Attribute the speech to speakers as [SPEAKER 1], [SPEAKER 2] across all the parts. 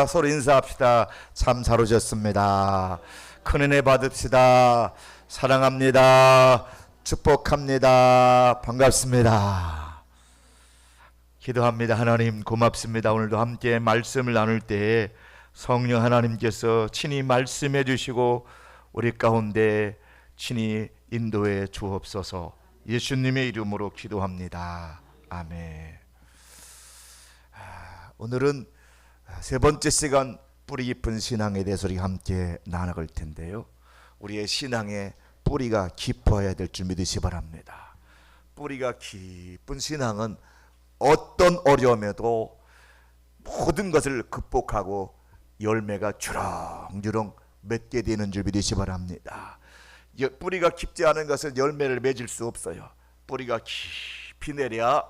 [SPEAKER 1] 서로 인사합시다. 참 잘 오셨습니다. 큰 은혜 받읍시다. 사랑합니다. 축복합니다. 반갑습니다. 기도합니다. 하나님 고맙습니다. 오늘도 함께 말씀을 나눌 때 성령 하나님께서 친히 말씀해 주시고 우리 가운데 친히 인도해 주옵소서. 예수님의 이름으로 기도합니다. 아멘. 오늘은 세 번째 시간 뿌리 깊은 신앙에 대해서 우리 함께 나눠갈 텐데요. 우리의 신앙의 뿌리가 깊어야 될 줄 믿으시 바랍니다. 뿌리가 깊은 신앙은 어떤 어려움에도 모든 것을 극복하고 열매가 주렁주렁 맺게 되는 줄 믿으시 바랍니다. 뿌리가 깊지 않은 것은 열매를 맺을 수 없어요. 뿌리가 깊이 내려야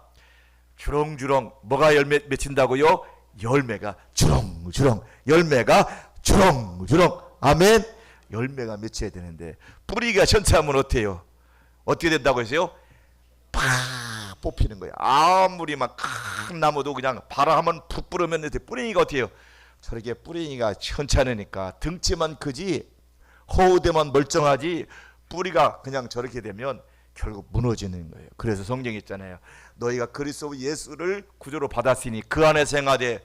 [SPEAKER 1] 주렁주렁 뭐가 열매 맺힌다고요? 열매가 주렁주렁, 열매가 주렁주렁. 아멘. 열매가 맺혀야 되는데 뿌리가 현차하면 어때요? 어떻게 된다고 했어요? 팍 뽑히는 거예요. 아무리 막 큰 나무도 그냥 바람만 푹 불으면 뿌리가 어때요? 저렇게 뿌리가 현찮으니까 등치만 크지 허우대만 멀쩡하지 뿌리가 그냥 저렇게 되면 결국 무너지는 거예요. 그래서 성경에 있잖아요. 너희가 그리스도 예수를 구주로 받았으니 그 안에서 행하되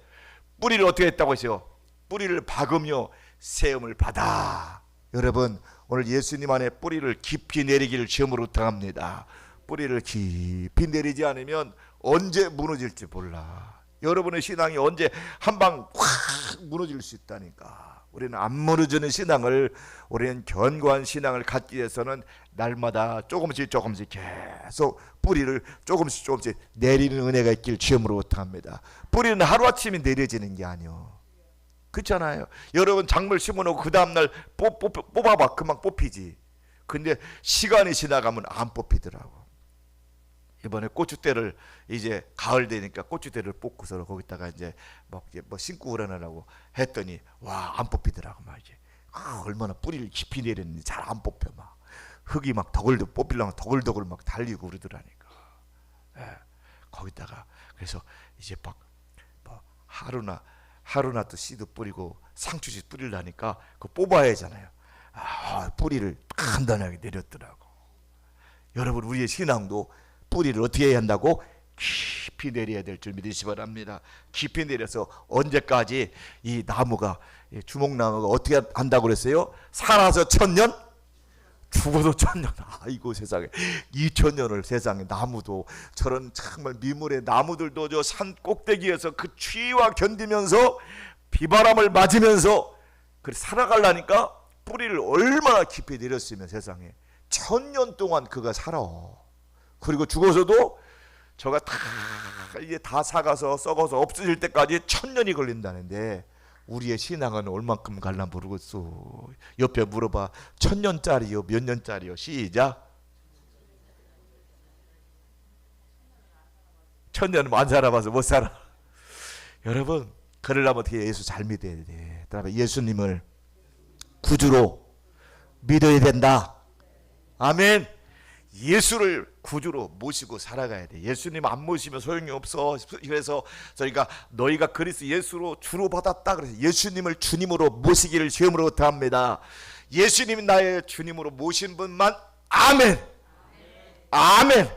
[SPEAKER 1] 뿌리를 어떻게 했다고 했어요? 뿌리를 박으며 세움을 받아. 여러분 오늘 예수님 안에 뿌리를 깊이 내리기를 주님으로 부탁합니다. 뿌리를 깊이 내리지 않으면 언제 무너질지 몰라. 여러분의 신앙이 언제 한방 확 무너질 수 있다니까. 우리는 안 무너지는 신앙을, 우리는 견고한 신앙을 갖기 위해서는 날마다 조금씩 계속 뿌리를 조금씩 내리는 은혜가 있길 주님으로 부탁합니다. 뿌리는 하루아침에 내려지는 게 아니요. 그렇잖아요. 여러분 작물 심어놓고 그 다음날 뽑아봐. 금방 뽑히지. 근데 시간이 지나가면 안 뽑히더라고. 이번에 고추대를 이제 가을 되니까 고추대를 뽑고서 거기다가 이제 뭐 심고 그러느라고 했더니 와 안 뽑히더라고. 막 이제 얼마나 뿌리를 깊이 내렸는지 잘 안 뽑혀. 막 흙이 막 뽑히려면 더글더글 막 달리고 그러더라니까. 거기다가 그래서 이제 막 뭐 하루나 또 씨도 뿌리고 상추씨 뿌리려니까 그거 뽑아야 하잖아요. 뿌리를 간단하게 내렸더라고. 여러분 우리의 신앙도 뿌리를 어떻게 해야 한다고? 깊이 내려야 될 줄 믿으시 바랍니다. 깊이 내려서 언제까지 이 나무가, 주목나무가 어떻게 한다고 그랬어요? 살아서 1000년, 죽어도 1000년. 아이고 세상에 2000년을 세상에 나무도 저런 정말 미물의 나무들도 저 산 꼭대기에서 그 추위와 견디면서 비바람을 맞으면서 그래 살아가려니까 뿌리를 얼마나 깊이 내렸으면 세상에 1000년 동안 그가 살아. 그리고 죽어서도 저가 이제 다 사가서 썩어서 없어질 때까지 1000년이 걸린다는데 우리의 신앙은 얼만큼 갈라 모르겠어. 옆에 물어봐. 1000년짜리요? 몇 년짜리요? 시작. 1000년은 안 살아봐서 못 살아. 여러분 그러려면 어떻게 예수 잘 믿어야 돼. 그다음에 예수님을 구주로 믿어야 된다. 아멘. 예수를 구주로 모시고 살아가야 돼. 예수님 안 모시면 소용이 없어. 그래서 저희가 너희가 그리스도 예수로 주로 받았다. 그래서 예수님을 주님으로 모시기를 주님으로 부탁합니다. 예수님이 나의 주님으로 모신 분만 아멘. 아멘.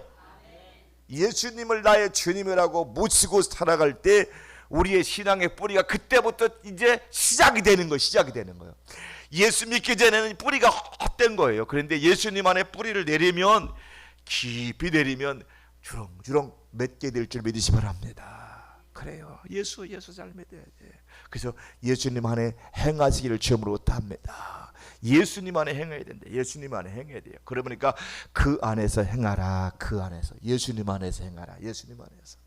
[SPEAKER 1] 예수님을 나의 주님이라고 모시고 살아갈 때 우리의 신앙의 뿌리가 그때부터 이제 시작이 되는 거예요. 예수 믿기 전에는 뿌리가 헛된 거예요. 그런데 예수님 안에 뿌리를 내리면 깊이 내리면 주렁주렁 맺게 될 줄 믿으시 바랍니다. 그래요. 예수 잘 믿어야 돼. 그래서 예수님 안에 행하시기를 주님으로 부탁합니다. 예수님 안에 행해야 된다. 예수님 안에 행해야 돼요. 그러니까 그 안에서 행하라. 그 안에서 예수님 안에서 행하라. 예수님 안에서.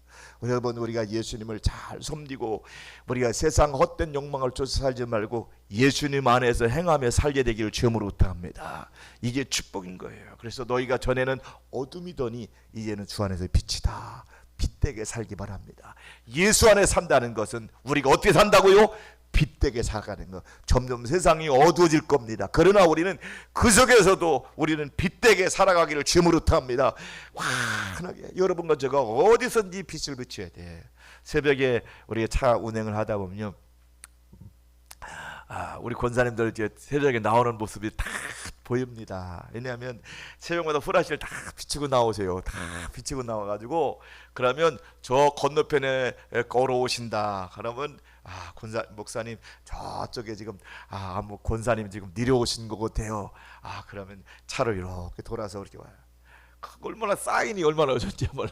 [SPEAKER 1] 여러분 우리가 예수님을 잘 섬기고 우리가 세상 헛된 욕망을 쫓아 살지 말고 예수님 안에서 행하며 살게 되기를 주님으로 부탁합니다. 이게 축복인 거예요. 그래서 너희가 전에는 어둠이더니 이제는 주 안에서 빛이다. 빛되게 살기 바랍니다. 예수 안에 산다는 것은 우리가 어떻게 산다고요? 빛되게 살아가는 것. 점점 세상이 어두워질 겁니다. 그러나 우리는 그 속에서도 우리는 빛되게 살아가기를 주님으로 부탁합니다. 환하게 여러분과 제가 어디선지 빛을 비춰야 돼. 새벽에 우리가 차 운행을 하다 보면 우리 권사님들 이제 새벽에 나오는 모습이 다 보입니다. 왜냐하면 새벽마다 후라시를 다 비치고 나오세요. 다 비치고 나와가지고 그러면 저 건너편에 걸어오신다. 그러면 목사님 저쪽에 지금 뭐 권사님 지금 내려오신 거 같아요. 그러면 차를 이렇게 돌아서 이렇게 와요. 얼마나 사인이 얼마나 어쩐지 몰라.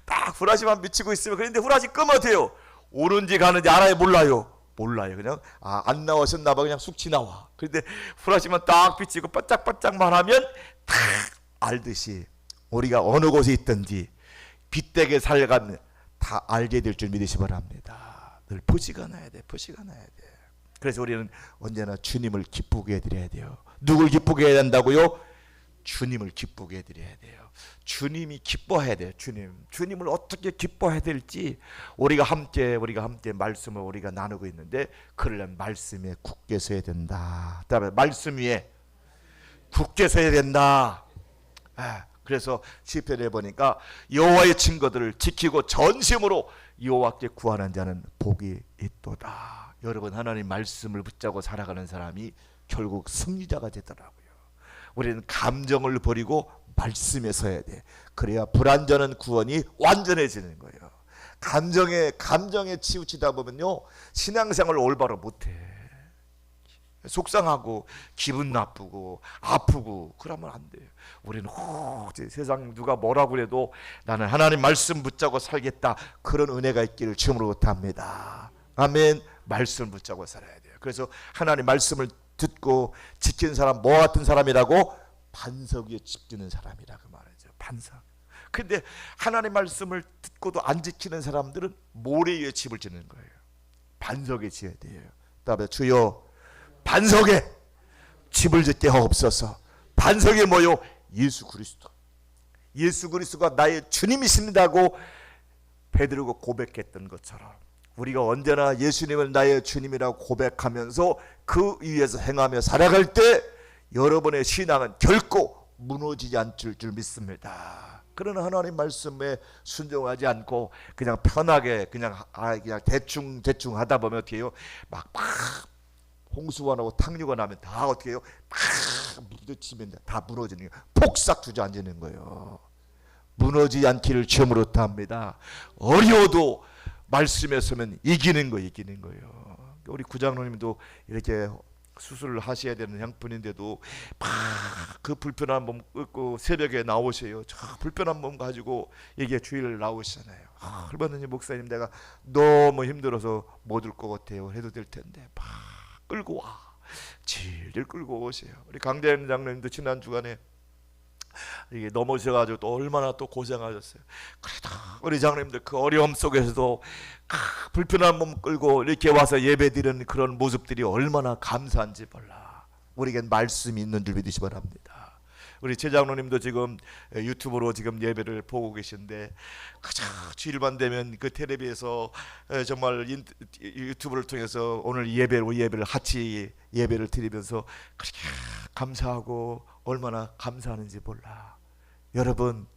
[SPEAKER 1] 딱 후라시만 비치고 있으면 그런데 후라시 끄면 돼요. 오는지 가는지 알아요, 몰라요? 몰라요. 그냥 안 나오셨나 봐. 그냥 숙취 나와. 그런데 후라시만 딱 비치고 바짝바짝만 하면 다 알듯이 우리가 어느 곳에 있든지 빛되게 살아가는 다 알게 될 줄 믿으시 바랍니다. 늘 부지런해야 돼. 부지런해야 돼. 그래서 우리는 언제나 주님을 기쁘게 해드려야 돼요. 누굴 기쁘게 해야 된다고요? 주님을 기쁘게 해드려야 돼요. 주님이 기뻐해야 돼요. 주님을 어떻게 기뻐해야 될지 우리가 함께 말씀을 우리가 나누고 있는데 그러려면 말씀에 굳게 서야 된다. 그다음에 말씀 위에 굳게 서야 된다. 그래서 시편에 보니까 여호와의 증거들을 지키고 전심으로 여호와께 구하는 자는 복이 있도다. 여러분, 하나님 말씀을 붙잡고 살아가는 사람이 결국 승리자가 되더라고요. 우리는 감정을 버리고 말씀에 서야 돼. 그래야 불완전한 구원이 완전해지는 거예요. 감정에 치우치다 보면요, 신앙생활을 올바로 못해. 속상하고 기분 나쁘고 아프고 그러면 안 돼요. 우리는 세상 누가 뭐라고 그래도 나는 하나님 말씀 붙잡고 살겠다. 그런 은혜가 있기를 주님으로 합니다. 아멘. 말씀 붙잡고 살아야 돼요. 그래서 하나님 말씀을 듣고 지키는 사람 뭐 같은 사람이라고? 반석 위에 집 지는 사람이라고 말하죠. 반석. 근데 하나님 말씀을 듣고도 안 지키는 사람들은 모래 위에 집을 짓는 거예요. 반석에 지어야 돼요. 그다음에 주여 반석에 집을 짓게 하옵소서. 반석이 뭐요? 예수 그리스도. 예수 그리스도가 나의 주님이십니다고 베드로가 고백했던 것처럼 우리가 언제나 예수님을 나의 주님이라고 고백하면서 그 위에서 행하며 살아갈 때 여러분의 신앙은 결코 무너지지 않을 줄 믿습니다. 그러나 하나님 말씀에 순종하지 않고 그냥 편하게 그냥 대충 하다 보면 어떻게 해요? 막 홍수가 나고 탕류가 나면 다 어떻게 해요? 막 부딪히면 다 무너지는 거예요. 폭삭 주저앉는 거예요. 무너지지 않기를 주님으로 합니다. 어려워도 말씀에 서면 이기는 거예요. 우리 구장로님도 이렇게 수술을 하셔야 되는 형편인데도 막 그 불편한 몸 끌고 새벽에 나오세요. 저 불편한 몸 가지고 이게 주일 나오시잖아요. 얼마든지 목사님 내가 너무 힘들어서 못 올 것 같아요. 해도 될 텐데 막 끌고 와. 질질 끌고 오세요. 우리 강대현 장로님도 지난 주간에 이게 넘어져가지고 또 얼마나 또 고생하셨어요. 그래도 우리 장로님들 그 어려움 속에서도 불편한 몸 끌고 이렇게 와서 예배드리는 그런 모습들이 얼마나 감사한지 몰라. 우리에겐 말씀이 있는 줄 믿으시 바랍니다. 우리 최장로님도 지금 유튜브로 지금 예배를 보고 계신데 주일반 되면 그 텔레비에서 정말 유튜브를 통해서 오늘 예배를 같이 예배를 드리면서 그렇게 감사하고 얼마나 감사하는지 몰라. 여러분,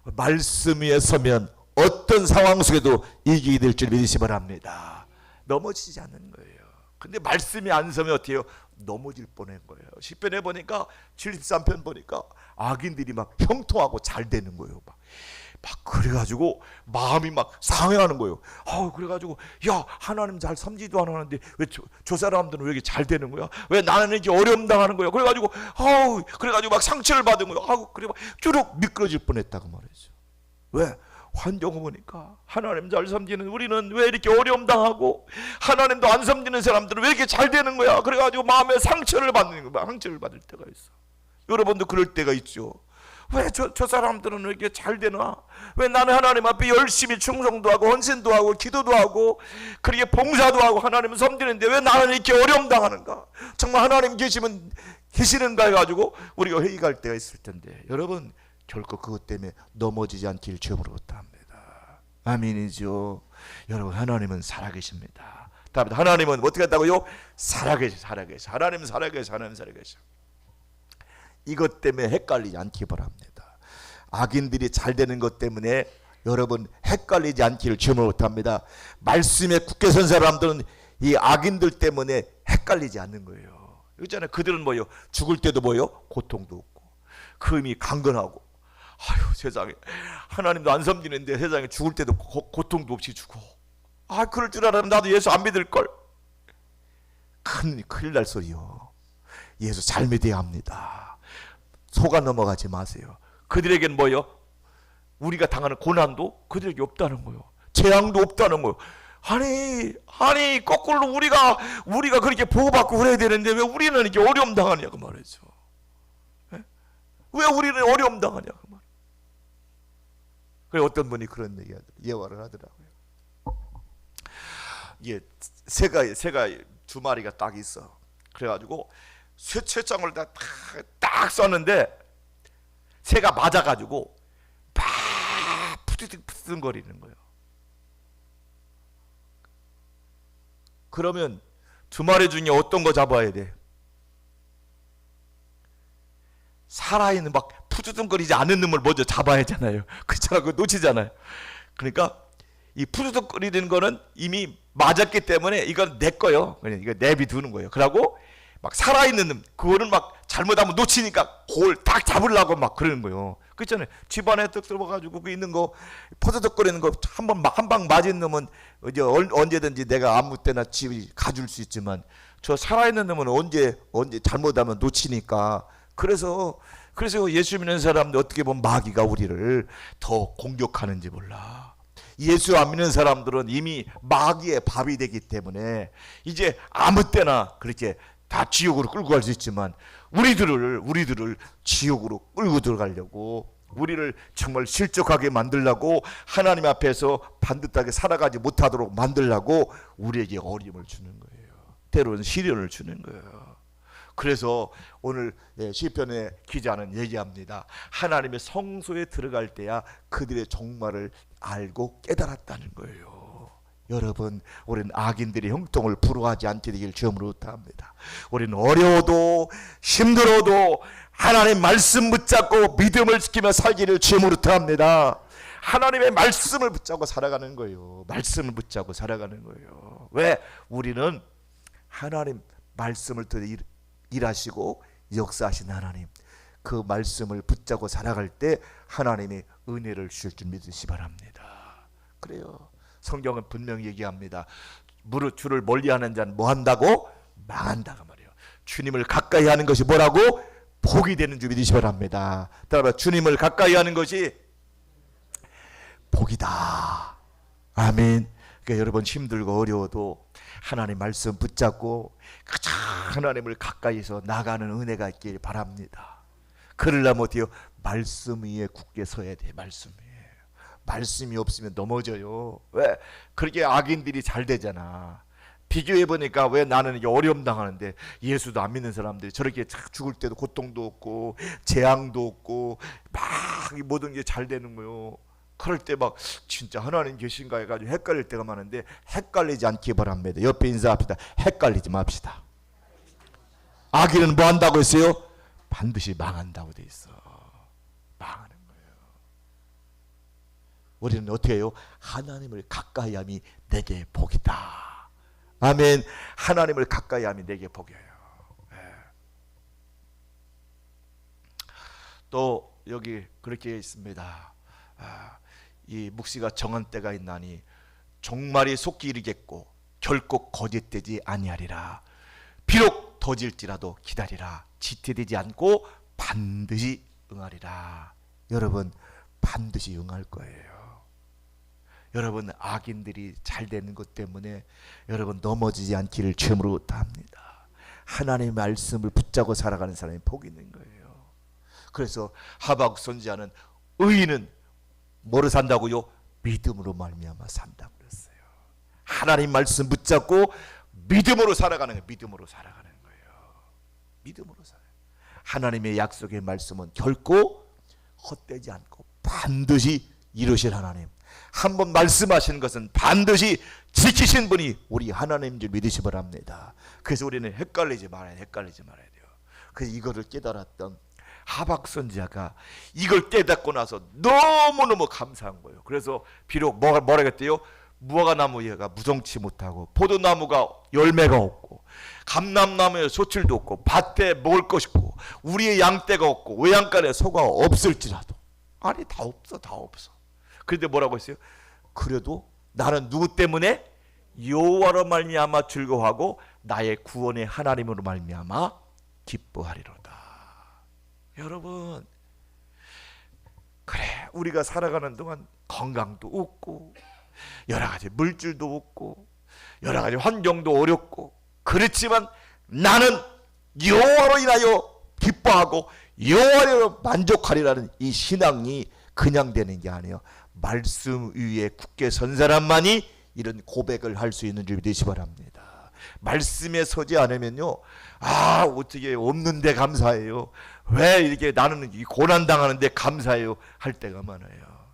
[SPEAKER 1] 말씀 위에 서면 어떤 상황 속에도 이기게 될 줄 믿으시 바랍니다. 넘어지지 않는 거예요. 근데 말씀이 안 서면 어떻게 해요? 넘어질 뻔한 거예요. 시편에 보니까 73편 보니까 악인들이 막 형통하고 잘 되는 거예요. 막 그래가지고 마음이 막 상해하는 거예요. 그래가지고 야, 하나님 잘 섬지도 안 하는데 왜 저 사람들은 왜 이렇게 잘 되는 거야? 왜 나는 이렇게 어려움 당하는 거야? 그래가지고 막 상처를 받은 거예요. 그래 막 쭈룩 미끄러질 뻔했다고 말이죠. 왜? 환경을 보니까 하나님 잘 섬기는 우리는 왜 이렇게 어려움 당하고 하나님도 안 섬기는 사람들은 왜 이렇게 잘 되는 거야? 그래가지고 마음에 상처를 받는 거야. 상처를 받을 때가 있어. 여러분도 그럴 때가 있죠. 왜 저 사람들은 왜 이렇게 잘 되나? 왜 나는 하나님 앞에 열심히 충성도 하고 헌신도 하고 기도도 하고 그렇게 봉사도 하고 하나님을 섬기는데 왜 나는 이렇게 어려움 당하는가? 정말 하나님 계시는가 해가지고 우리가 회의할 때가 있을 텐데 여러분 결코 그것 때문에 넘어지지 않기를 주님으로 합니다. 아멘이죠. 여러분, 하나님은 살아계십니다. 하나님은 어떻게 한다고요? 살아계셔. 하나님은 살아계셔. 이것 때문에 헷갈리지 않기 바랍니다. 악인들이 잘 되는 것 때문에 여러분 헷갈리지 않기를 주님으로 합니다. 말씀에 굳게 선 사람들은 이 악인들 때문에 헷갈리지 않는 거예요. 있잖아요. 그들은 뭐요? 죽을 때도 뭐요? 고통도 없고 그 의미 강건하고, 아유 세상에 하나님도 안 섬기는데 세상에 죽을 때도 고통도 없이 죽어. 아 그럴 줄 알았으면 나도 예수 안 믿을걸. 큰일 날 소리요. 예수 잘 믿어야 합니다. 속아 넘어가지 마세요. 그들에겐 뭐요? 우리가 당하는 고난도 그들에게 없다는 거예요. 재앙도 없다는 거예요. 아니 거꾸로 우리가 그렇게 보호받고 그래야 되는데 왜 우리는 이렇게 어려움 당하냐고 말이죠. 왜 우리는 어려움 당하냐고 말. 그래 어떤 분이 그런 예화를 하더라고요. 이게 새가 두 마리가 딱 있어. 그래가지고 쇠창을 딱 쐈는데 새가 맞아가지고 막 푸드득 거리는 거예요. 그러면 두 마리 중에 어떤 거 잡아야 돼? 살아있는 막 푸드득거리지 않는 놈을 먼저 잡아야 하잖아요. 그렇잖아. 그거 놓치잖아요. 그러니까 이 푸드득거리는 거는 이미 맞았기 때문에 이건 내 거요. 그냥 이거 내비두는 거예요. 그러고 막 살아있는 놈, 그거는 막 잘못하면 놓치니까 그걸 딱 잡으려고 막 그러는 거예요. 그렇잖아요. 집안에 딱 들어가가지고 그 있는 거 퍼드덕거리는 거 한 방 맞은 놈은 이제 언제든지 내가 아무 때나 집이 가줄 수 있지만 저 살아있는 놈은 언제 잘못하면 놓치니까. 그래서 예수 믿는 사람들 어떻게 보면 마귀가 우리를 더 공격하는지 몰라. 예수 안 믿는 사람들은 이미 마귀의 밥이 되기 때문에 이제 아무 때나 그렇게 다 지옥으로 끌고 갈 수 있지만 우리들을 지옥으로 끌고 들어가려고, 우리를 정말 실족하게 만들려고, 하나님 앞에서 반듯하게 살아가지 못하도록 만들려고 우리에게 어려움을 주는 거예요. 때로는 시련을 주는 거예요. 그래서 오늘 시편의 기자는 얘기합니다. 하나님의 성소에 들어갈 때야 그들의 종말을 알고 깨달았다는 거예요. 여러분, 우리는 악인들의 형통을 부러워하지 않게 되길 주님으로 합니다. 우리는 어려워도 힘들어도 하나님의 말씀 붙잡고 믿음을 지키며 살기를 주님으로 합니다. 하나님의 말씀을 붙잡고 살아가는 거예요. 말씀을 붙잡고 살아가는 거예요. 왜? 우리는 하나님 말씀을 더 일하시고 역사하신 하나님, 그 말씀을 붙잡고 살아갈 때 하나님의 은혜를 주실 줄 믿으시 바랍니다. 그래요. 성경은 분명히 얘기합니다. 무릇 주를 멀리하는 자는 뭐 한다고? 망한다고 말이에요. 주님을 가까이 하는 것이 뭐라고? 복이 되는 줄 믿으시 바랍니다. 따라서 주님을 가까이 하는 것이 복이다. 아멘. 그러니까 여러분 힘들고 어려워도 하나님 말씀 붙잡고 가장 하나님을 가까이서 나가는 은혜가 있길 바랍니다. 그러려면 어때요? 말씀 위에 굳게 서야 돼. 말씀 위에. 말씀이 없으면 넘어져요. 왜? 그렇게 악인들이 잘 되잖아. 비교해보니까 왜 나는 이게 어려움 당하는데 예수도 안 믿는 사람들이 저렇게 죽을 때도 고통도 없고 재앙도 없고 막 모든 게 잘 되는 거요. 그럴 때 막 진짜 하나님 계신가 해가지고 헷갈릴 때가 많은데 헷갈리지 않기 바랍니다. 옆에 인사합시다. 헷갈리지 맙시다. 악인은 뭐 한다고 했어요? 반드시 망한다고 돼 있어. 망하는 거예요. 우리는 어떻게 해요? 하나님을 가까이 함이 내게 복이다. 아멘. 하나님을 가까이 함이 내게 복이에요. 또 여기 그렇게 있습니다. 이 묵시가 정한 때가 있나니 종말이 속히 이르겠고 결코 거짓되지 아니하리라. 비록 더질지라도 기다리라. 지체되지 않고 반드시 응하리라. 여러분 반드시 응할 거예요. 여러분 악인들이 잘 되는 것 때문에 여러분 넘어지지 않기를 주님으로 합니다. 하나님의 말씀을 붙잡고 살아가는 사람이 복이 있는 거예요. 그래서 하박국 선지자는 의인은 뭐로 산다고요? 믿음으로 말미암아 산다고 그랬어요. 하나님 말씀 붙잡고 믿음으로 살아가는 거예요. 믿음으로 살아가는 거예요. 믿음으로 살아요. 하나님의 약속의 말씀은 결코 헛되지 않고 반드시 이루실 하나님. 한번 말씀하시는 것은 반드시 지키신 분이 우리 하나님인 줄 믿으시 바랍니다. 그래서 우리는 헷갈리지 말아야 돼요. 그래서 이거를 깨달았던 하박국 선지자가 이걸 깨닫고 나서 너무너무 감사한 거예요. 그래서 비록 뭐라 했대요? 무화과나무가 무성치 못하고 포도나무가 열매가 없고 감람나무에 소출도 없고 밭에 먹을 것이 없고 우리의 양떼가 없고 외양간에 소가 없을지라도, 아니 다 없어, 다 없어. 그런데 뭐라고 했어요? 그래도 나는 누구 때문에? 여호와로 말미암아 즐거워하고 나의 구원의 하나님으로 말미암아 기뻐하리로다. 여러분, 그래 우리가 살아가는 동안 건강도 없고 여러 가지 물질도 없고 여러 가지 환경도 어렵고, 그렇지만 나는 여호와로 인하여 기뻐하고 여호와로 만족하리라는 이 신앙이 그냥 되는 게 아니에요. 말씀 위에 굳게 선 사람만이 이런 고백을 할 수 있는 줄 믿으시 바랍니다. 말씀에 서지 않으면요, 어떻게 없는데 감사해요, 왜 이렇게 나는 이 고난 당하는데 감사해요 할 때가 많아요.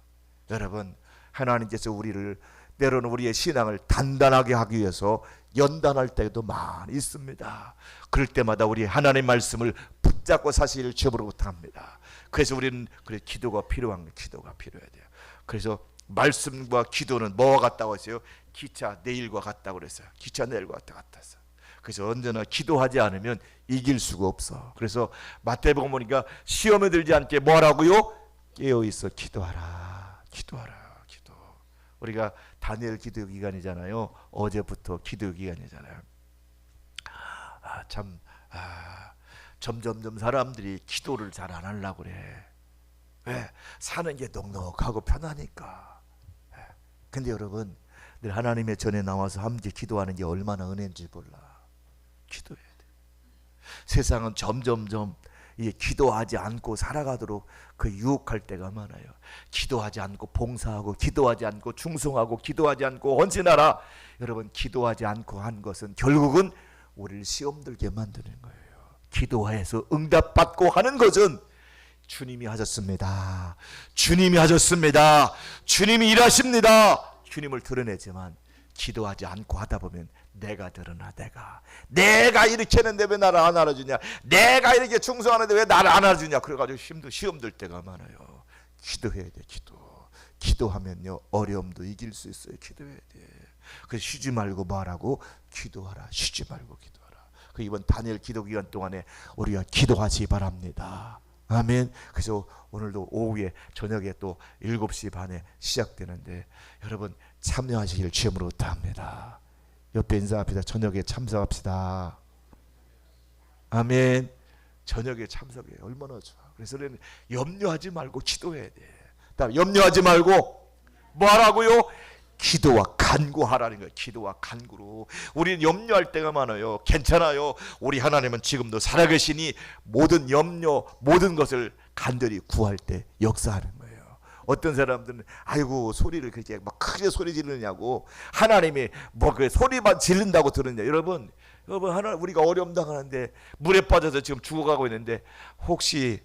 [SPEAKER 1] 여러분, 하나님께서 우리를 때로는 우리의 신앙을 단단하게 하기 위해서 연단할 때도 많이 있습니다. 그럴 때마다 우리 하나님의 말씀을 붙잡고 사실 지어보려 못합니다. 그래서 우리는 기도가 필요한 거예요. 기도가 필요해야 돼요. 그래서 말씀과 기도는 뭐와 같다고 했어요? 기차 내일과 같다고 그랬어요. 기차 내일과 같았어. 그래서 언제나 기도하지 않으면 이길 수가 없어. 그래서 마태복음 보니까 시험에 들지 않게 뭐하라고요? 깨어있어 기도하라. 기도하라. 기도. 우리가 다니엘 기도 기간이잖아요. 어제부터 기도 기간이잖아요. 점점점 사람들이 기도를 잘 안 하려고 그래. 왜? 사는 게 넉넉하고 편하니까. 근데 여러분, 늘 하나님의 전에 나와서 함께 기도하는 게 얼마나 은혜인지 몰라. 기도해야 돼. 세상은 점점점 기도하지 않고 살아가도록 그 유혹할 때가 많아요. 기도하지 않고 봉사하고, 기도하지 않고 충성하고, 기도하지 않고 헌신하라. 여러분, 기도하지 않고 한 것은 결국은 우리를 시험 들게 만드는 거예요. 기도해서 응답받고 하는 것은 주님이 하셨습니다. 주님이 하셨습니다. 주님이 일하십니다. 주님을 드러내지만 기도하지 않고 하다 보면 내가 드러나. 내가 이렇게 했는데 왜 나를 안 알아주냐, 내가 이렇게 충성하는데 왜 나를 안 알아주냐, 그래가지고 시험 들 때가 많아요. 기도해야 돼. 기도하면요 어려움도 이길 수 있어요. 기도해야 돼. 그래서 쉬지 말고 말하고 기도하라. 쉬지 말고 기도하라. 그 이번 다니엘 기도 기간 동안에 우리가 기도하시 바랍니다. 아멘. 그래서 오늘도 오후에 저녁에 또 7시 반에 시작되는데 여러분 참여하시길 주님으로 부탁합니다. 옆에 인사합시다. 저녁에 참석합시다. 아멘. 저녁에 참석해. 얼마나 좋아. 그래서 우리는 염려하지 말고 기도해야 돼. 다음 염려하지 말고 뭐하라고요? 기도와 간구하라는 거예요. 기도와 간구로. 우리는 염려할 때가 많아요. 괜찮아요. 우리 하나님은 지금도 살아계시니 모든 염려, 모든 것을 간절히 구할 때 역사하는 거예요. 어떤 사람들은 아이고 소리를 그렇게 막 크게 소리 지르냐고, 하나님이 뭐 그 소리만 지른다고 들었냐. 여러분 하나 우리가 어려움 당하는데 물에 빠져서 지금 죽어가고 있는데 혹시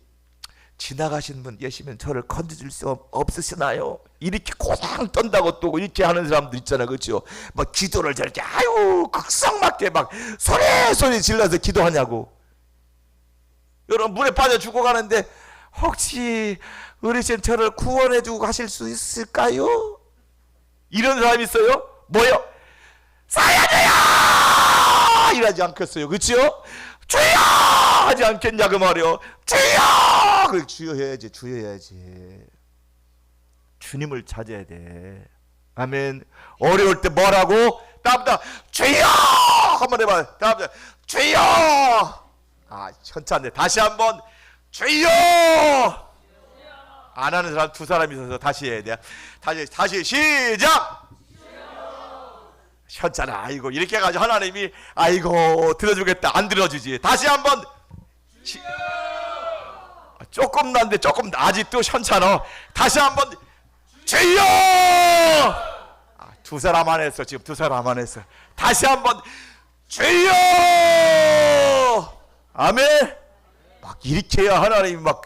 [SPEAKER 1] 지나가신 분 계시면 저를 건져줄 수 없으시나요? 이렇게 고상 떤다고 또 이렇게 하는 사람들 있잖아요. 그렇죠? 막 기도를 저렇게 극성맞게 막 소리 질러서 기도하냐고. 여러분 물에 빠져 죽어가는데 혹시 어르신 저를 구원해주고 가실 수 있을까요? 이런 사람이 있어요? 뭐요? 살려줘요! 이러지 않겠어요. 그렇죠? 주여! 하지 않겠냐 그 말이요. 주여! 그래 주여 해야지. 주님을 찾아야 돼. 아멘. 어려울 때 뭐라고? 따보다 주여! 한번 해봐. 따보다 주여! 현찬데 다시 한번 주여! 안 하는 사람 두 사람이 있어서 다시 해야 돼. 다시 시작! 현찬아, 아이고 이렇게 해가지고 하나님이 아이고 들어주겠다. 안 들어주지. 다시 한번 조금 난데 조금 아직도 현찬아. 다시 한번 주여! 두 사람 안 했어. 지금 두 사람 안 했어. 다시 한번 주여! 아멘. 막 이렇게 해야 하나님이 막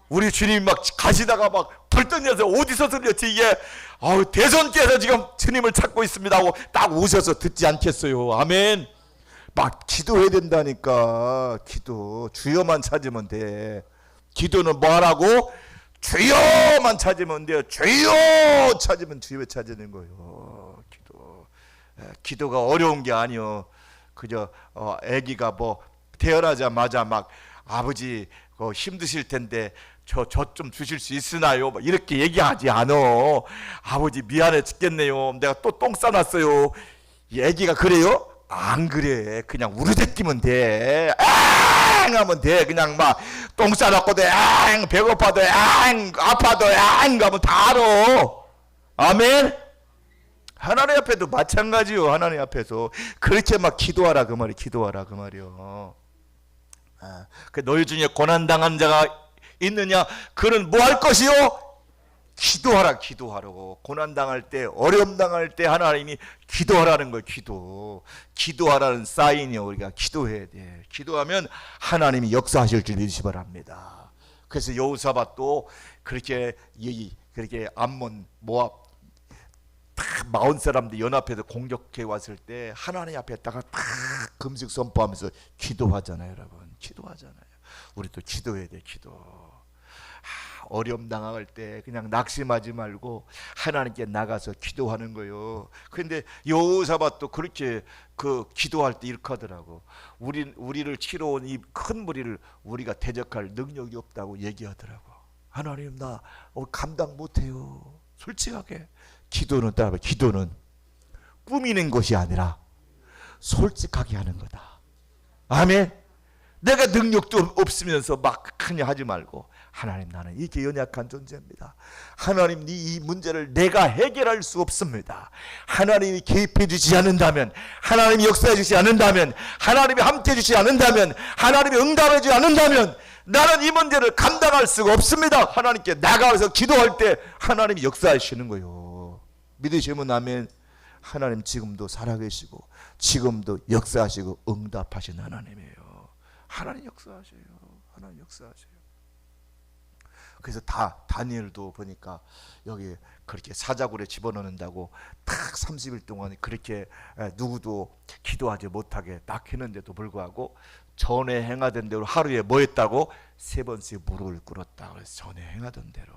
[SPEAKER 1] 우리 주님이 막 가시다가 막 벌떡여서 어디서 들렸지 이게, 대선께서 지금 주님을 찾고 있습니다 하고 딱 오셔서 듣지 않겠어요. 아멘. 막 기도해야 된다니까. 기도 주여만 찾으면 돼. 기도는 뭐 하라고? 주여만 찾으면 돼요. 주여 찾으면 주여 찾는 거예요. 기도가 어려운 게 아니요. 그저 아기가 뭐 태어나자마자 막 아버지 힘드실 텐데 저 좀 주실 수 있으나요? 막 이렇게 얘기하지 않아. 아버지 미안해 죽겠네요. 내가 또 똥 싸놨어요. 이 아기가 그래요? 안 그래. 그냥 우르대끼면 돼. 앙 하면 돼. 그냥 막 똥 싸놨고도 앙, 배고파도 앙, 아파도 앙 하면 다 알아. 아멘. 하나님 앞에도 마찬가지요. 하나님 앞에서 그렇게 막 기도하라 그 말이, 기도하라 그 말이요. 그 너희 중에 고난 당한 자가 있느냐? 그는 뭐 할 것이요? 기도하라, 기도하라고. 고난 당할 때, 어려움 당할 때 하나님이 기도하라는 거예요. 기도하라는 사인이요. 우리가 기도해야 돼. 기도하면 하나님이 역사하실 줄 믿으시 바랍니다. 그래서 여호사밧도 그렇게 암몬 모압 다 마흔 사람들 연합해서 공격해 왔을 때 하나님 앞에다가 딱 금식 선포하면서 기도하잖아요. 여러분 기도하잖아요. 우리도 기도해야 돼. 기도. 어려움 당할 때 그냥 낙심하지 말고 하나님께 나가서 기도하는 거예요. 그런데 여호사밧도 그렇게 그 기도할 때 이렇게 하더라고. 우리를 치러 온 이 큰 무리를 우리가 대적할 능력이 없다고 얘기하더라고. 하나님 나 감당 못해요. 솔직하게. 기도는 따라봐. 기도는 꾸미는 것이 아니라 솔직하게 하는 거다. 아멘. 내가 능력도 없으면서 막 하냐 하지 말고 하나님 나는 이렇게 연약한 존재입니다. 하나님 이 문제를 내가 해결할 수 없습니다. 하나님이 개입해 주지 않는다면, 하나님이 역사해 주지 않는다면, 하나님이 함께 해 주지 않는다면, 하나님이 응답해 주지 않는다면 나는 이 문제를 감당할 수가 없습니다. 하나님께 나가서 기도할 때 하나님이 역사하시는 거예요. 믿으시면 아멘. 하나님 지금도 살아계시고 지금도 역사하시고 응답하신 하나님이에요. 하나님 역사하셔요. 하나님 역사하셔요. 그래서 다니엘도 보니까 여기 그렇게 사자굴에 집어넣는다고 딱 30일 동안 그렇게 누구도 기도하지 못하게 딱 했는데도 불구하고 전에 행하던 대로 하루에 뭐 했다고? 3번씩 무릎을 꿇었다. 그래서 전에 행하던 대로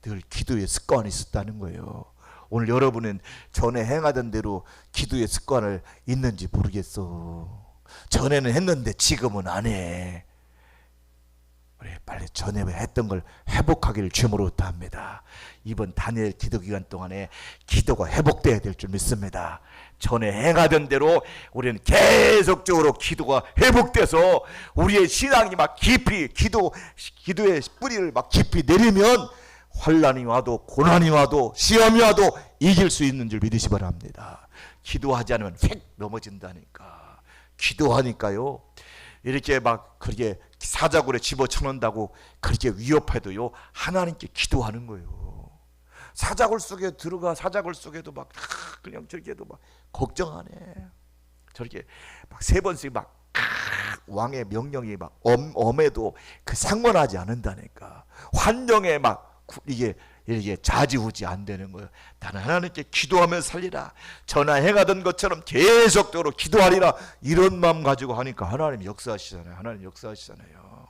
[SPEAKER 1] 늘 기도의 습관이 있었다는 거예요. 오늘 여러분은 전에 행하던 대로 기도의 습관을 있는지 모르겠어. 전에는 했는데 지금은 안 해. 그래, 빨리 전에 했던 걸 회복하기를 주님으로 합니다. 이번 다니엘 기도 기간 동안에 기도가 회복돼야 될 줄 믿습니다. 전에 행하던 대로 우리는 계속적으로 기도가 회복돼서 우리의 신앙이 막 깊이 기도의 뿌리를 막 깊이 내리면 환난이 와도 고난이 와도 시험이 와도 이길 수 있는 줄 믿으시 바랍니다. 기도하지 않으면 휙 넘어진다니까. 기도하니까요. 이렇게 막 그렇게 사자굴에 집어쳐놓는다고 그렇게 위협해도요. 하나님께 기도하는 거예요. 사자굴 속에 들어가 사자굴 속에도 막 그냥 저렇게도 막 걱정 안 해. 저렇게 막 3번씩 막 왕의 명령이 막 엄해도 그 상관하지 않는다니까. 환경에 막 이게 좌지우지 안 되는 거예요. 나는 하나님께 기도하며 살리라. 전하 행하던 것처럼 계속적으로 기도하리라. 이런 마음 가지고 하니까 하나님 역사하시잖아요. 하나님 역사하시잖아요.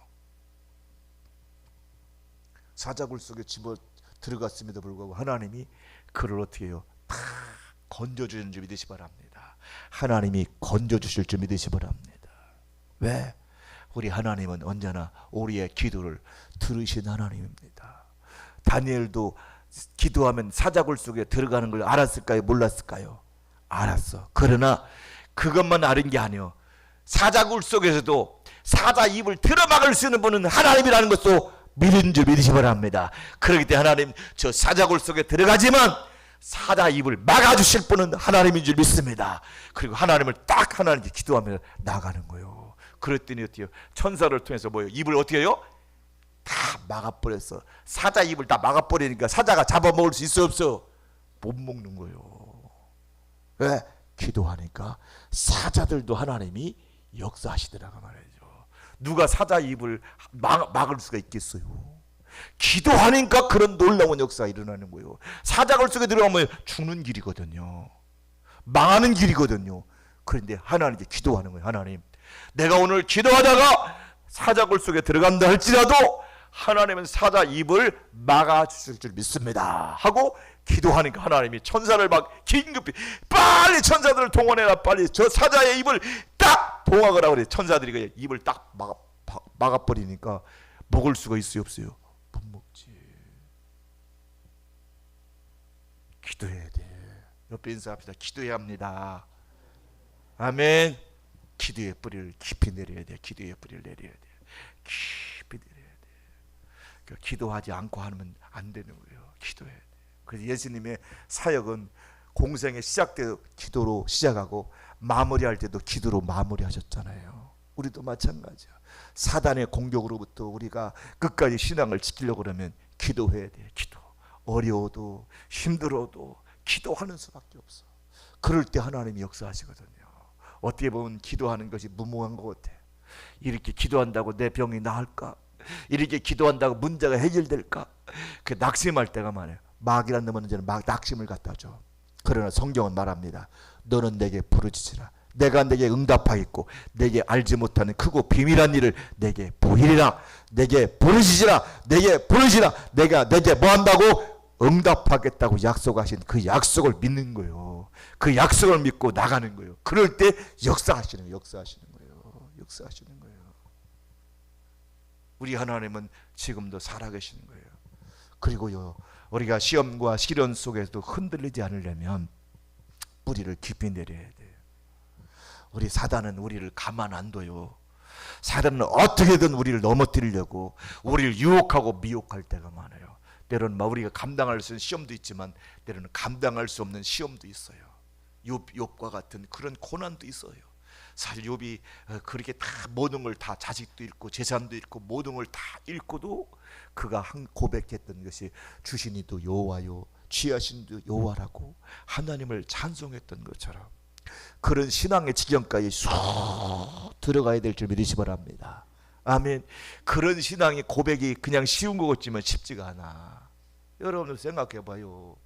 [SPEAKER 1] 사자굴 속에 집어 들어갔음에도 불구하고 하나님이 그를 어떻게 해요? 다 건져주는 줄 믿으시 바랍니다. 하나님이 건져주실 줄 믿으시 바랍니다. 왜? 우리 하나님은 언제나 우리의 기도를 들으신 하나님입니다. 다니엘도 기도하면 사자굴 속에 들어가는 걸 알았을까요? 몰랐을까요? 알았어. 그러나 그것만 아는 게 아니요. 사자굴 속에서도 사자 입을 틀어막을 수 있는 분은 하나님이라는 것도 믿은 줄 믿으시 바랍니다. 그렇기 때문에 하나님 저 사자굴 속에 들어가지만 사자 입을 막아주실 분은 하나님인 줄 믿습니다. 그리고 하나님을 딱 하나님께 기도하며 나가는 거예요. 그랬더니 어때요? 천사를 통해서 뭐예요? 입을 어떻게 해요? 다 막아버렸어. 사자 입을 다 막아버리니까 사자가 잡아먹을 수 있어 없어? 못 먹는 거예요. 왜? 기도하니까 사자들도 하나님이 역사하시더라고 말이죠. 누가 사자 입을 막을 수가 있겠어요? 기도하니까 그런 놀라운 역사가 일어나는 거예요. 사자굴 속에 들어가면 죽는 길이거든요. 망하는 길이거든요. 그런데 하나님께 기도하는 거예요. 하나님, 내가 오늘 기도하다가 사자굴 속에 들어간다 할지라도 하나님은 사자 입을 막아주실 줄 믿습니다 하고 기도하니까 하나님이 천사를 막 긴급히 빨리 천사들을 동원해라, 빨리 저 사자의 입을 딱 봉하거라 그래. 천사들이 그 입을 딱 막아버리니까 먹을 수가 있어요, 없어요? 못 먹지. 기도해야 돼. 옆에 인사합시다. 기도해야 합니다. 아멘. 기도의 뿌리를 깊이 내려야 돼. 기도의 뿌리를 내려야 돼. 깊이 내려야 돼. 그러니까 기도하지 않고 하면 안 되는 거예요. 기도해야 돼. 그래서 예수님의 사역은 공생의 시작 때 기도로 시작하고 마무리할 때도 기도로 마무리하셨잖아요. 우리도 마찬가지야. 사단의 공격으로부터 우리가 끝까지 신앙을 지키려고 그러면 기도해야 돼. 기도. 어려워도 힘들어도 기도하는 수밖에 없어. 그럴 때 하나님이 역사하시거든요. 어떻게 보면 기도하는 것이 무모한 것 같아. 이렇게 기도한다고 내 병이 나을까? 이렇게 기도한다고 문제가 해결될까? 그 낙심할 때가 많아요. 마귀란 놈은 이제는 막 낙심을 갖다 줘. 그러나 성경은 말합니다. 너는 내게 부르짖으라. 내가 내게 응답하겠고 내게 알지 못하는 크고 비밀한 일을 내게 보이리라. 내게 부르짖으라. 내게 부르짖으라. 내가 내게 뭐 한다고? 응답하겠다고 약속하신 그 약속을 믿는 거예요. 그 약속을 믿고 나가는 거예요. 그럴 때 역사하시는 거예요. 역사하시는 거예요. 역사하시는 거예요. 우리 하나님은 지금도 살아계시는 거예요. 그리고요, 우리가 시험과 시련 속에서도 흔들리지 않으려면 뿌리를 깊이 내려야 돼요. 우리 사단은 우리를 가만 안 둬요. 사단은 어떻게든 우리를 넘어뜨리려고 우리를 유혹하고 미혹할 때가 많아요. 때로는 우리가 감당할 수 있는 시험도 있지만 때로는 감당할 수 없는 시험도 있어요. 욥과 같은 그런 고난도 있어요. 사실 욥이 그렇게 다 모든 걸 다 자식도 잃고 재산도 잃고 모든 걸 다 잃고도 그가 한 고백했던 것이 주신이도 여호와요 취하신도 여호와라고 하나님을 찬송했던 것처럼 그런 신앙의 지경까지 쑥 들어가야 될 줄 믿으시 바랍니다. 아멘. 그런 신앙의 고백이 그냥 쉬운 것 같지만 쉽지가 않아. 여러분들 생각해 봐요.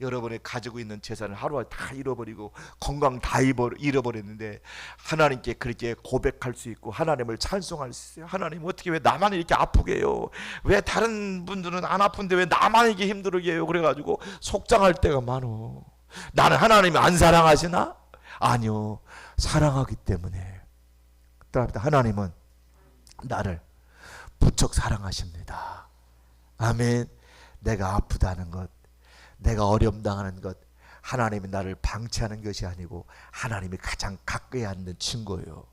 [SPEAKER 1] 여러분이 가지고 있는 재산을 하루에 다 잃어버리고 건강 다 잃어버렸는데 하나님께 그렇게 고백할 수 있고 하나님을 찬송할 수 있어요. 하나님 어떻게 왜 나만 이렇게 아프게 해요? 왜 다른 분들은 안 아픈데 왜 나만 이렇게 힘들게 해요? 그래가지고 속상할 때가 많어. 나는 하나님이 안 사랑하시나? 아니요. 사랑하기 때문에. 하나님은 나를 부쩍 사랑하십니다. 아멘. 내가 아프다는 것, 내가 어려움 당하는 것, 하나님이 나를 방치하는 것이 아니고 하나님이 가장 가까이 앉는 친구예요.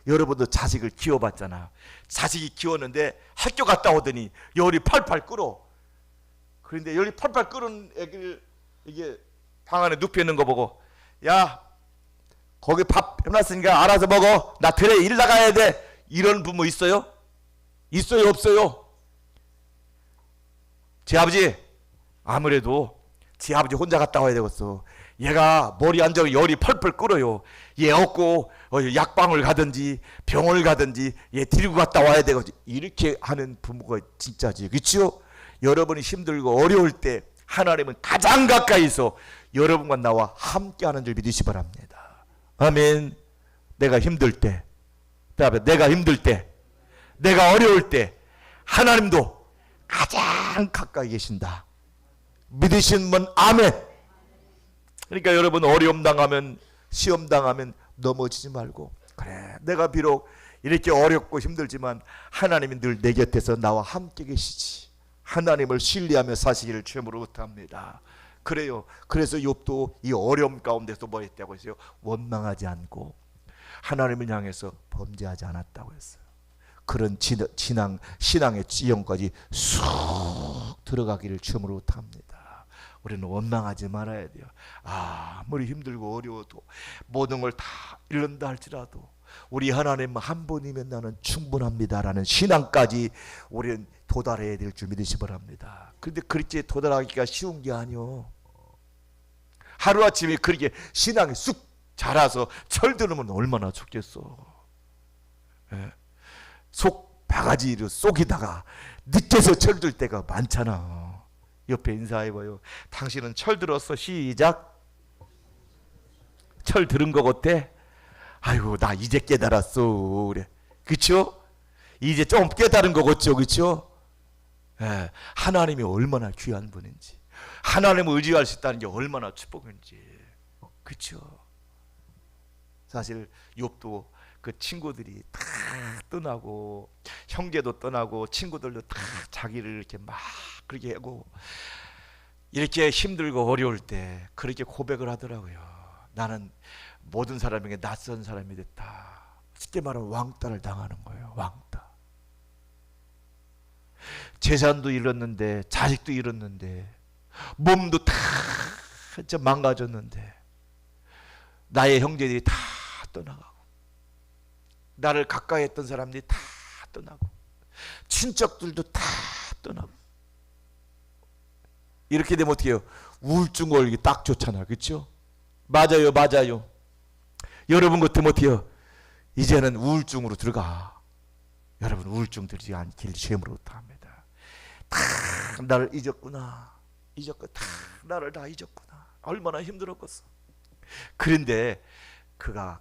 [SPEAKER 1] 여러분도 자식을 키워봤잖아. 자식이 키웠는데 학교 갔다 오더니 열이 팔팔 끓어. 그런데 열이 팔팔 끓은 애기를 이게 방 안에 눕혀 있는 거 보고, 야 거기 밥 해놨으니까 알아서 먹어. 나 들에 일 나가야 돼. 이런 부모 있어요? 있어요, 없어요? 제 아버지 아무래도 제 아버지 혼자 갔다 와야 되겠어. 얘가 머리 안 좋고 열이 펄펄 끓어요. 얘 얻고 약방을 가든지 병원을 가든지 얘 데리고 갔다 와야 되겠지. 이렇게 하는 부모가 진짜지, 그렇죠? 여러분이 힘들고 어려울 때 하나님은 가장 가까이서 여러분과 나와 함께하는 줄 믿으시 바랍니다. 아멘. 내가 힘들 때, 내가 힘들 때, 내가 어려울 때 하나님도 가장 가까이 계신다. 믿으시는 분 아멘. 그러니까 여러분 어려움 당하면 시험 당하면 넘어지지 말고, 그래 내가 비록 이렇게 어렵고 힘들지만 하나님이 늘 내 곁에서 나와 함께 계시지. 하나님을 신뢰하며 사시기를 주님으로 부탁합니다. 그래요. 그래서 욥도 이 어려움 가운데서 뭐 했다고 했어요? 원망하지 않고 하나님을 향해서 범죄하지 않았다고 했어요. 그런 신앙의 지형까지 쑥 들어가기를 주님으로 부탁합니다. 우리는 원망하지 말아야 돼요. 아무리 힘들고 어려워도 모든 걸 다 잃는다 할지라도 우리 하나님 한 분이면 나는 충분합니다라는 신앙까지 우리는 도달해야 될 줄 믿으시 바랍니다. 그런데 그렇게 도달하기가 쉬운 게 아니요. 하루아침에 그렇게 신앙이 쑥 자라서 철들으면 얼마나 좋겠어. 예. 속 바가지를 쏙에다가 늦게서 철들 때가 많잖아. 옆에 인사해봐요. 당신은 철들었어. 시작. 철들은 거 같아? 아이고 나 이제 깨달았어. 그래. 그쵸? 이제 좀 깨달은 거 같죠? 그쵸? 예, 하나님이 얼마나 귀한 분인지, 하나님을 의지할 수 있다는 게 얼마나 축복인지. 그렇죠? 사실 욥도 그 친구들이 다 떠나고, 형제도 떠나고, 친구들도 다 자기를 이렇게 막 그렇게 하고, 이렇게 힘들고 어려울 때 그렇게 고백을 하더라고요. 나는 모든 사람에게 낯선 사람이 됐다. 쉽게 말하면 왕따를 당하는 거예요. 왕따. 재산도 잃었는데, 자식도 잃었는데, 몸도 다 망가졌는데, 나의 형제들이 다 떠나가고, 나를 가까이 했던 사람들이 다 떠나고, 친척들도 다 떠나고, 이렇게 되면 어떻게 해요? 우울증 걸리기 딱 좋잖아요. 그렇죠? 맞아요, 맞아요. 여러분 같으면 어떻게 해요? 이제는 우울증으로 들어가. 여러분, 우울증 들지 않길 죄물로부터 합니다. 다 나를 잊었구나. 다 나를 다 잊었구나. 얼마나 힘들었겠어. 그런데 그가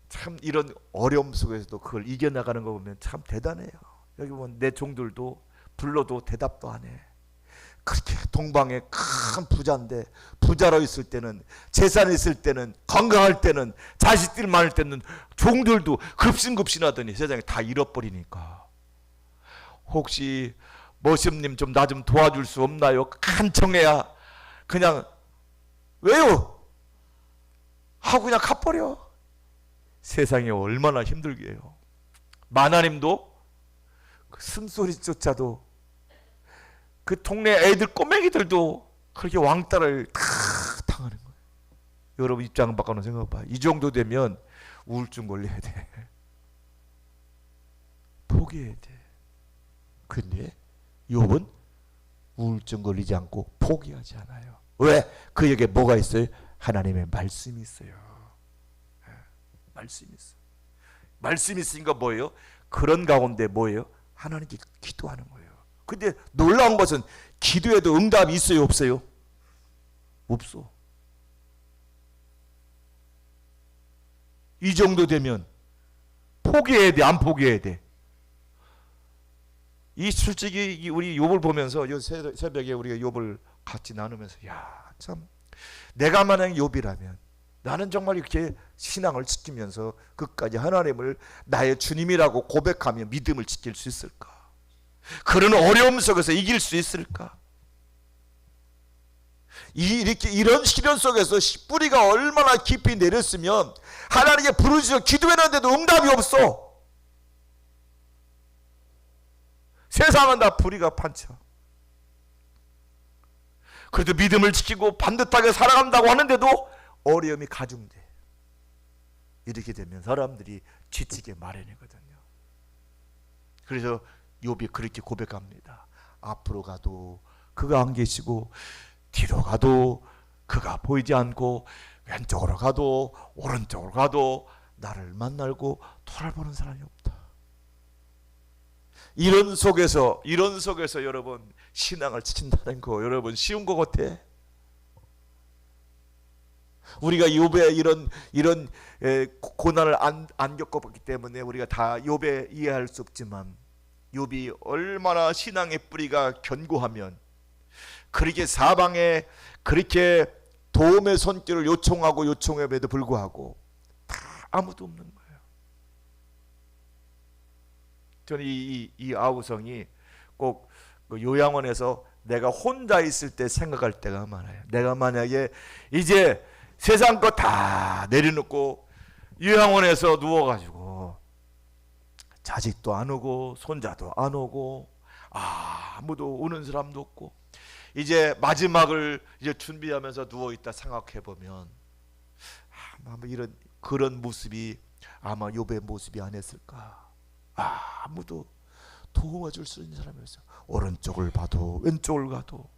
[SPEAKER 1] 참 이런 어려움 속에서도 그걸 이겨나가는 거 보면 참 대단해요. 여기 보면 내 종들도 불러도 대답도 안 해. 그렇게 동방에 큰 부자인데, 부자로 있을 때는, 재산이 있을 때는, 건강할 때는, 자식들 많을 때는 종들도 급신급신하더니 세상에 다 잃어버리니까, 혹시 머슴님 좀 나 좀 도와줄 수 없나요? 간청해야 그냥 왜요? 하고 그냥 가버려. 세상에 얼마나 힘들게요. 마나님도 그 숨소리조차도, 그 동네 애들 꼬맹이들도 그렇게 왕따를 다 당하는 거예요. 여러분 입장 바꿔놓은 생각해봐. 이 정도 되면 우울증 걸려야 돼. 포기해야 돼. 근데 욥은 우울증 걸리지 않고 포기하지 않아요. 왜? 그에게 뭐가 있어요? 하나님의 말씀이 있어요. 말씀이 있어요. 말씀이 있으니까 뭐예요? 그런 가운데 뭐예요? 하나님께 기도하는 거예요. 근데 놀라운 것은 기도에도 응답이 있어요, 없어요? 없어. 이 정도 되면 포기해야 돼, 안 포기해야 돼? 이 솔직히 우리 욥을 보면서 요 새벽에 우리가 욥을 같이 나누면서, 야, 참 내가 만약 욥이라면 나는 정말 이렇게 신앙을 지키면서 끝까지 하나님을 나의 주님이라고 고백하며 믿음을 지킬 수 있을까? 그런 어려움 속에서 이길 수 있을까? 이렇게 이런 시련 속에서 뿌리가 얼마나 깊이 내렸으면 하나님께 부르짖어 기도했는데도 응답이 없어. 세상은 다 뿌리가 판쳐. 그래도 믿음을 지키고 반듯하게 살아간다고 하는데도 어려움이 가중돼. 이렇게 되면 사람들이 지치게 마련이거든요. 그래서 욥이 그렇게 고백합니다. 앞으로 가도 그가 안 계시고, 뒤로 가도 그가 보이지 않고, 왼쪽으로 가도 오른쪽으로 가도 나를 만나고 돌아보는 사람이 없다. 이런 속에서 여러분 신앙을 지킨다는 거 여러분 쉬운 것 같아? 우리가 욥의 이런 고난을 안 겪어봤기 때문에 우리가 다 욥에 이해할 수 없지만, 욥이 얼마나 신앙의 뿌리가 견고하면 그렇게 사방에 그렇게 도움의 손길을 요청함에도 불구하고 다 아무도 없는 거예요. 저는 이 아우성이 꼭 그 요양원에서 내가 혼자 있을 때 생각할 때가 많아요. 내가 만약에 이제 세상 거 다 내려놓고 요양원에서 누워가지고 자식도 안 오고 손자도 안 오고 아무도 오는 사람도 없고 이제 마지막을 이제 준비하면서 누워있다 생각해보면 아마 이런 그런 모습이 아마 욥의 모습이 아니었을까. 아무도 도와줄 수 있는 사람이 없어요. 오른쪽을 봐도 왼쪽을 가도.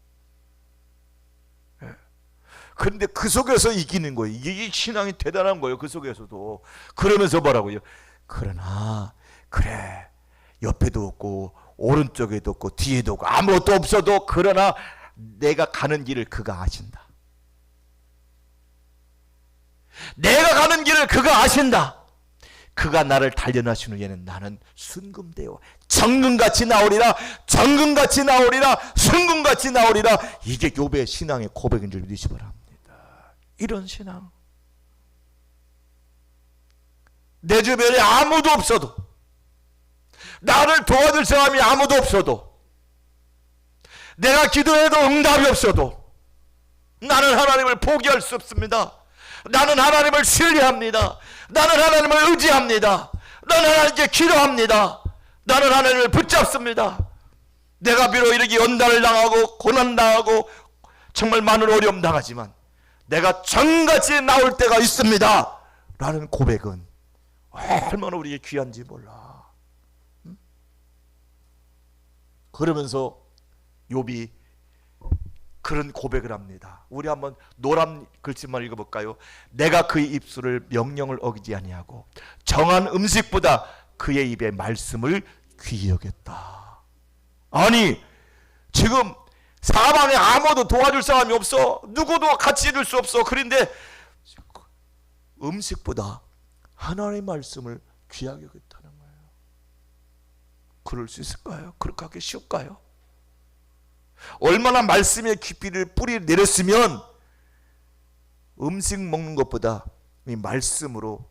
[SPEAKER 1] 그런데 그 속에서 이기는 거예요. 이게 신앙이 대단한 거예요. 그 속에서도. 그러면서 뭐라고요? 그러나 그래 옆에도 없고 오른쪽에도 없고 뒤에도 없고 아무것도 없어도 그러나 내가 가는 길을 그가 아신다. 내가 가는 길을 그가 아신다. 그가 나를 단련하신 후에는 나는 순금되어 정금같이 나오리라, 정금같이 나오리라, 순금같이 나오리라. 이게 욥의 신앙의 고백인 줄 믿으시 바랍니다. 이런 신앙. 내 주변에 아무도 없어도, 나를 도와줄 사람이 아무도 없어도, 내가 기도해도 응답이 없어도 나는 하나님을 포기할 수 없습니다. 나는 하나님을 신뢰합니다. 나는 하나님을 의지합니다. 나는 하나님께 기도합니다. 나는 하나님을 붙잡습니다. 내가 비록 이렇게 연단을 당하고 고난당하고 정말 많은 어려움 당하지만 내가 정같이 나올 때가 있습니다 라는 고백은 얼마나 우리에게 귀한지 몰라. 그러면서 욥이 그런 고백을 합니다. 우리 한번 노란 글씨만 읽어볼까요? 내가 그의 입술을 명령을 어기지 아니하고 정한 음식보다 그의 입의 말씀을 귀히 여겼다. 아니 지금 사방에 아무도 도와줄 사람이 없어. 누구도 같이 해줄 수 없어. 그런데 음식보다 하나님의 말씀을 귀하게 여겼다는 거예요. 그럴 수 있을까요? 그렇게 하기 쉬울까요? 얼마나 말씀의 깊이를 뿌리 내렸으면 음식 먹는 것보다 이 말씀으로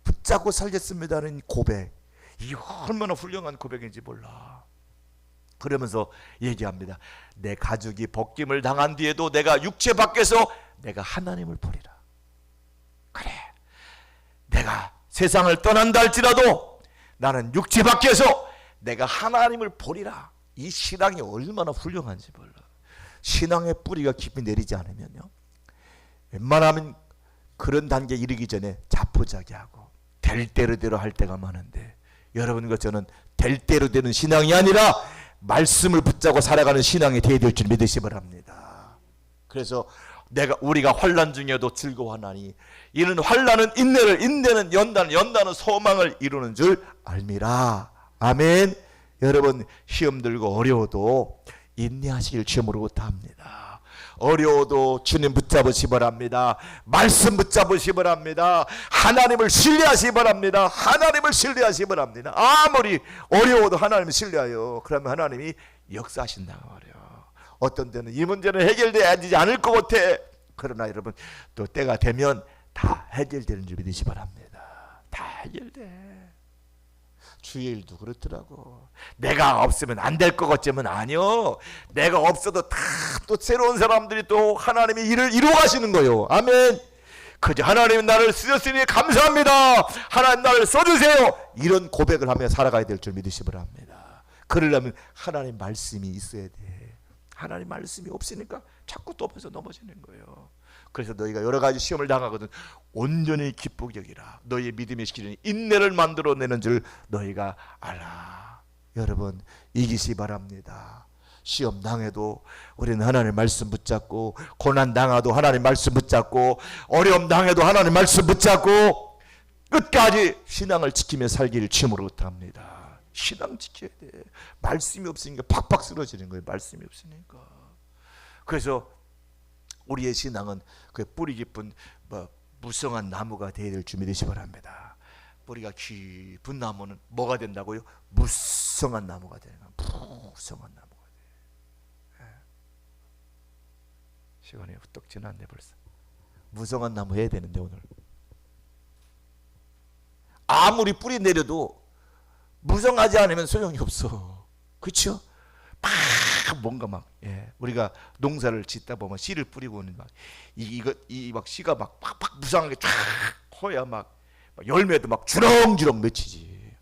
[SPEAKER 1] 붙잡고 살겠습니다는 고백, 이 얼마나 훌륭한 고백인지 몰라. 그러면서 얘기합니다. 내 가족이 벗김을 당한 뒤에도 내가 육체 밖에서 내가 하나님을 보리라. 그래, 내가 세상을 떠난다 할지라도 나는 육체 밖에서 내가 하나님을 보리라. 이 신앙이 얼마나 훌륭한지 몰라. 신앙의 뿌리가 깊이 내리지 않으면요, 웬만하면 그런 단계에 이르기 전에 자포자기하고 될 대로대로 할 때가 많은데, 여러분과 저는 될 대로 되는 신앙이 아니라 말씀을 붙잡고 살아가는 신앙이 되어야 될 줄 믿으시 바랍니다. 그래서 우리가 환난 중에도 즐거워하나니 이는 환난은 인내를, 인내는 연단을, 연단은 소망을 이루는 줄 알미라. 아멘. 여러분 시험 들고 어려워도 인내하시길 주님으로 부탁합니다. 어려워도 주님 붙잡으시 바랍니다. 말씀 붙잡으시 바랍니다. 하나님을 신뢰하시 바랍니다. 하나님을 신뢰하시 바랍니다. 아무리 어려워도 하나님을 신뢰하여. 그러면 하나님이 역사하신다고 말이에요. 어떤 때는 이 문제는 해결되지 않을 것 같아. 그러나 여러분 또 때가 되면 다 해결되는 줄 믿으시 바랍니다. 다 해결돼. 주의 일도 그렇더라고. 내가 없으면 안 될 것 같지만 아니요. 내가 없어도 다 또 새로운 사람들이 또 하나님이 일을 이루어 가시는 거예요. 아멘. 그저 하나님 나를 쓰셨으니 감사합니다. 하나님 나를 써주세요. 이런 고백을 하며 살아가야 될 줄 믿으시 바랍니다. 그러려면 하나님 말씀이 있어야 돼. 하나님 말씀이 없으니까 자꾸 또 넘어지는 거예요. 그래서 너희가 여러 가지 시험을 당하거든 온전히 기쁘게 여기라. 너희의 믿음의 시기는 인내를 만들어내는 줄 너희가 알아. 여러분 이기시 바랍니다. 시험 당해도 우리는 하나님 말씀 붙잡고, 고난 당해도 하나님 말씀 붙잡고, 어려움 당해도 하나님 말씀 붙잡고 끝까지 신앙을 지키며 살기를 주님으로 부탁합니다. 신앙 지켜야 돼. 말씀이 없으니까 팍팍 쓰러지는 거예요. 말씀이 없으니까. 그래서 우리의 신앙은 그 뿌리 깊은 무성한 나무가 되어야 될 줄 믿으시 바랍니다. 뿌리가 깊은 나무는 뭐가 된다고요? 무성한 나무가 되는 거예요. 무성한 나무가 돼. 시간이 훌떡 지났네 벌써. 무성한 나무 해야 되는데 오늘. 아무리 뿌리 내려도 무성하지 않으면 소용이 없어. 그렇죠? 막 뭔가 막 우리가 농사를 짓다 보면 씨를 뿌리고는 막 막 씨가 막 팍팍 무성하게 쫙 커야 막 열매도 막 주렁주렁 맺히지.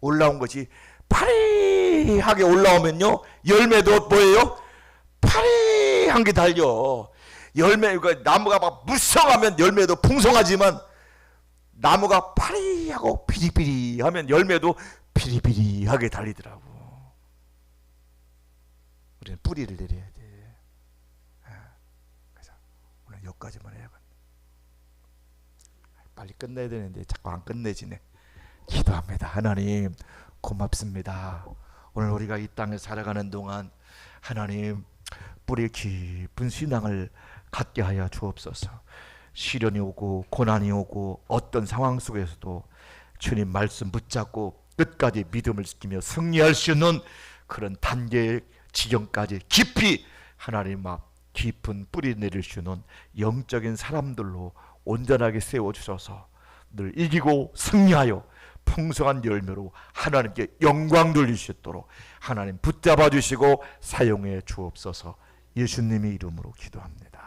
[SPEAKER 1] 올라온 것이 파리하게 올라오면요 열매도 뭐예요? 파리한 게 달려. 열매가 나무가 막 무성하면 열매도 풍성하지만 나무가 파리하고 비리비리하면 열매도 비리비리하게 달리더라고. 우리는 뿌리를 내려야 돼. 그래서 오늘 여기까지만 해야겠네. 빨리 끝내야 되는데 자꾸 안 끝내지네. 기도합니다. 하나님 고맙습니다. 오늘 우리가 이 땅에 살아가는 동안 하나님 뿌리 깊은 신앙을 갖게 하여 주옵소서. 시련이 오고 고난이 오고 어떤 상황 속에서도 주님 말씀 붙잡고 끝까지 믿음을 지키며 승리할 수 있는 그런 단계의 지경까지 깊이 하나님 앞 깊은 뿌리 내릴 수 있는 영적인 사람들로 온전하게 세워주셔서 늘 이기고 승리하여 풍성한 열매로 하나님께 영광 돌릴 수 있도록 하나님 붙잡아 주시고 사용해 주옵소서. 예수님의 이름으로 기도합니다.